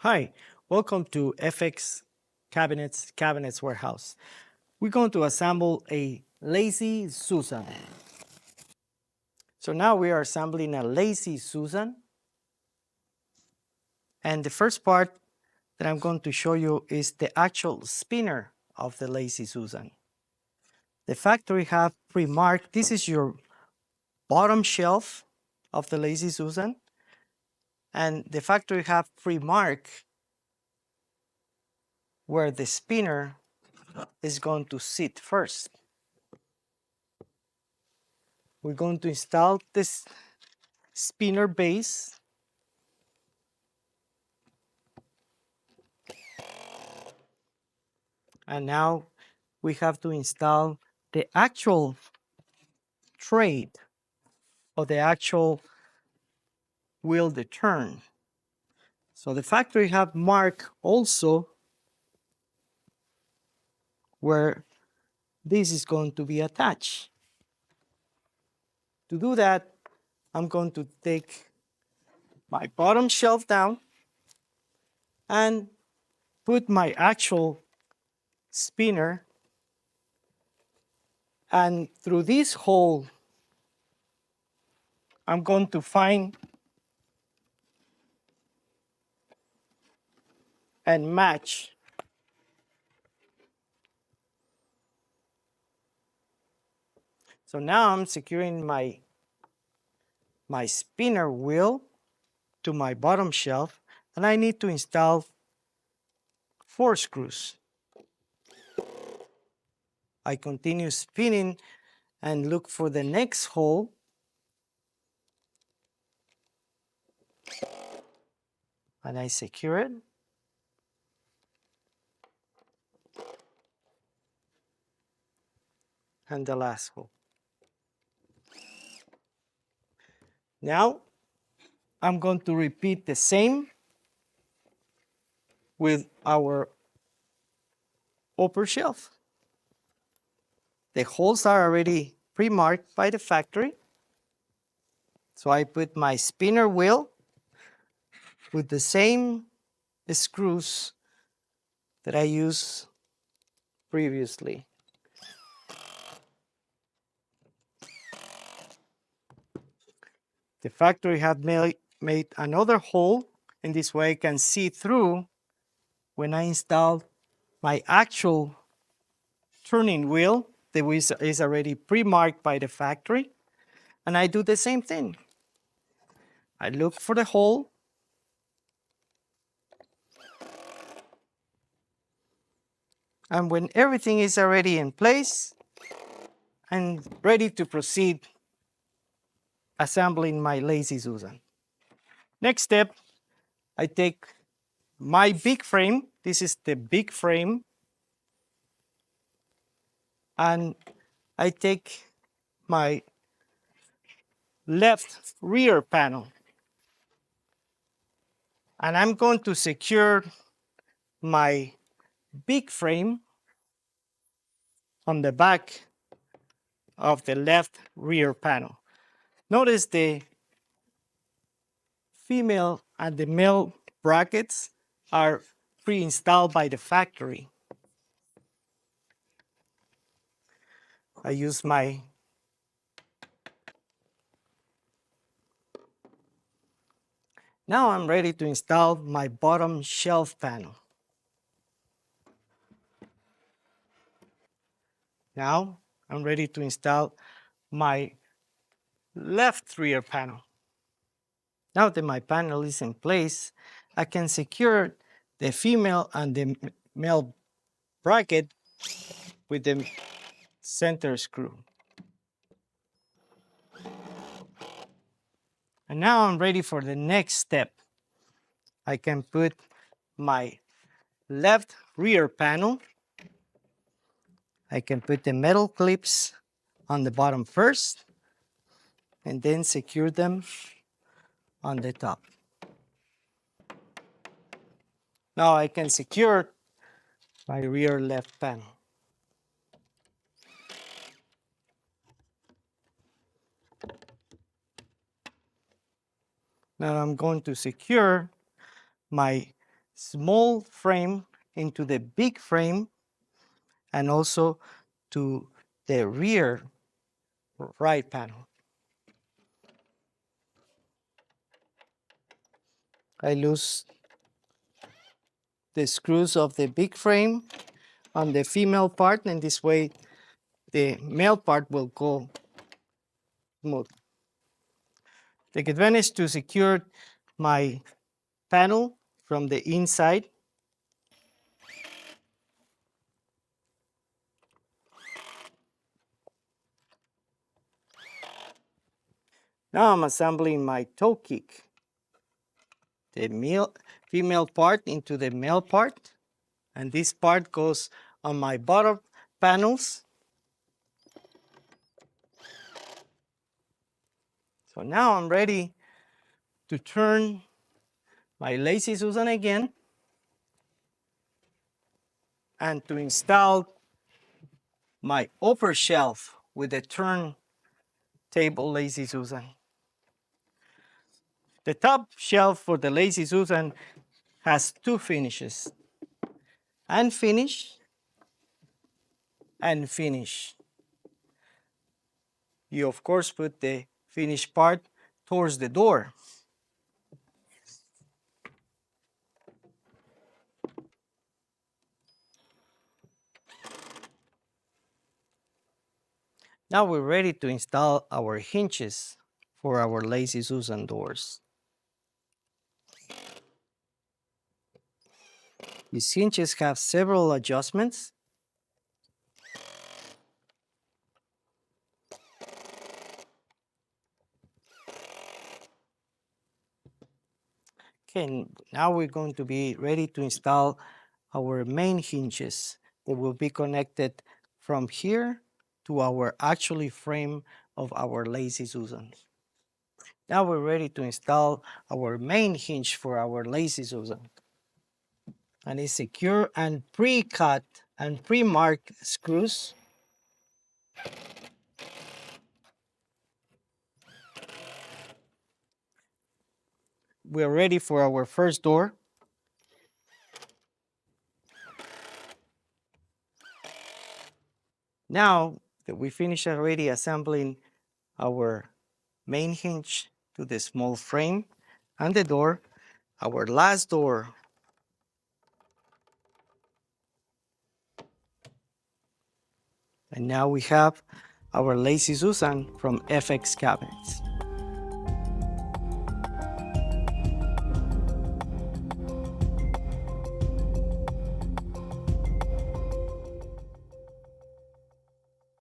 Hi, welcome to FX Cabinets Warehouse. We're going to assemble a Lazy Susan. So now we are assembling a Lazy Susan. And the first part that I'm going to show you is the actual spinner of the Lazy Susan. The factory have pre-marked, this is your bottom shelf of the Lazy Susan. And the factory have pre-marked where the spinner is going to sit first. We're going to install this spinner base. And now we have to install the actual trade or the actual wheel to turn. So the factory have marked also where this is going to be attached. To do that, I'm going to take my bottom shelf down and put my actual spinner, and through this hole I'm going to find and match so now I'm securing my spinner wheel to my bottom shelf, and I need to install 4 screws. I continue spinning and look for the next hole. And I secure it. And the last hole. Now I'm going to repeat the same with our upper shelf. The holes are already pre-marked by the factory. So I put my spinner wheel with the same screws that I used previously. The factory had made another hole. In this way I can see through when I install my actual turning wheel. The wheel is already pre-marked by the factory. And I do the same thing. I look for the hole. And when everything is already in place, I'm ready to proceed assembling my Lazy Susan. Next step, I take my big frame. This is the big frame. And I take my left rear panel. And I'm going to secure my big frame on the back of the left rear panel. Notice the female and the male brackets are pre-installed by the factory. I use my now I'm ready to install my bottom shelf panel. Now I'm ready to install my left rear panel. Now that my panel is in place, I can secure the female and the male bracket with the center screw. And now I'm ready for the next step. I can put my left rear panel. I can put the metal clips on the bottom first and then secure them on the top. Now I can secure my rear left panel. Now I'm going to secure my small frame into the big frame and also to the rear right panel. I lose the screws of the big frame on the female part, and this way the male part will go smooth. Take advantage to secure my panel from the inside. Now I'm assembling my toe kick. The female part into the male part, and this part goes on my bottom panels. So now I'm ready to turn my Lazy Susan again and to install my upper shelf with the turntable Lazy Susan. The top shelf for the Lazy Susan has two finishes: unfinished and finished. You of course put the finished part towards the door. Now we're ready to install our hinges for our Lazy Susan doors. These hinges have several adjustments. Okay, now we're going to be ready to install our main hinges that will be connected from here to our actually frame of our Lazy Susan. Now we're ready to install our main hinge for our Lazy Susan. And it's secure and pre-cut and pre-marked screws. We're ready for our first door. Now that we finished already assembling our main hinge to the small frame and the door, our last door and now we have our Lazy Susan from FX Cabinets.